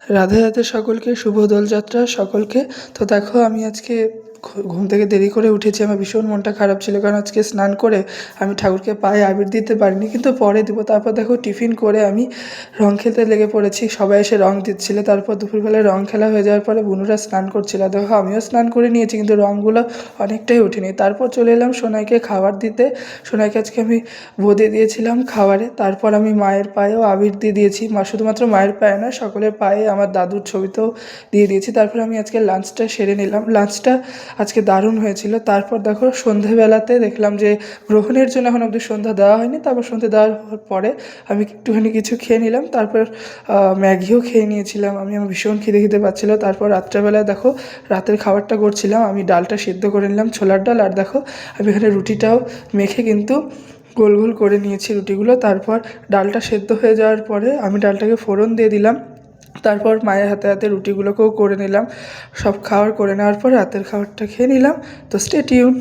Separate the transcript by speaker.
Speaker 1: রাধে রাধে সকলকে, শুভ দোলযাত্রা সকলকে। তো দেখো আমি আজকে ঘুম থেকে দেরি করে উঠেছি। আমার ভীষণ মনটা খারাপ ছিল, কারণ আজকে স্নান করে আমি ঠাকুরকে পায়ে আবির দিতে পারিনি, কিন্তু পরে দেবো। তারপর দেখো টিফিন করে আমি রং খেলতে লেগে পড়েছি। সবাই এসে রং দিচ্ছিলো। তারপর দুপুরবেলায় রং খেলা হয়ে যাওয়ার পরে বুনুরা স্নান করছিল। দেখো আমিও স্নান করে নিয়েছি, কিন্তু রঙগুলো অনেকটাই ওঠেনি। তারপর চলে এলাম সোনাইকে খাবার দিতে। সোনাইকে আজকে আমি বোঁদে দিয়েছিলাম খাবারে। তারপর আমি মায়ের পায়েও আবির দিয়ে দিয়েছি। শুধুমাত্র মায়ের পায়ে না, সকলের পায়ে, আমার দাদুর ছবিতেও দিয়ে দিয়েছি। তারপর আমি আজকে লাঞ্চটা সেরে নিলাম। লাঞ্চটা আজকে দারুণ হয়েছিল। তারপর দেখো সন্ধেবেলাতে দেখলাম যে গ্রহণের জন্য এখন অবধি সন্ধ্যা দেওয়া হয়নি। তারপর সন্ধ্যা দেওয়ার পরে আমি একটুখানি কিছু খেয়ে নিলাম। তারপর ম্যাগিও খেয়ে নিয়েছিলাম আমি। আমার ভীষণ খিদে পাচ্ছিলো। তারপর রাত্রেবেলায় দেখো রাতের খাবারটা করছিলাম, আমি ডালটা সিদ্ধ করে নিলাম, ছোলার ডাল। আর দেখো আমি এখানে রুটিটাও মেখে কিন্তু গোল গোল করে নিয়েছি রুটিগুলো। তারপর ডালটা সেদ্ধ হয়ে যাওয়ার পরে আমি ডালটাকে ফোড়ন দিয়ে দিলাম। তারপর মায়ের হাতে হাতে রুটিগুলোকেও করে নিলাম। সব খাবার করে নেওয়ার পর রাতের খাবারটা খেয়ে নিলাম। তো স্টে টিউন।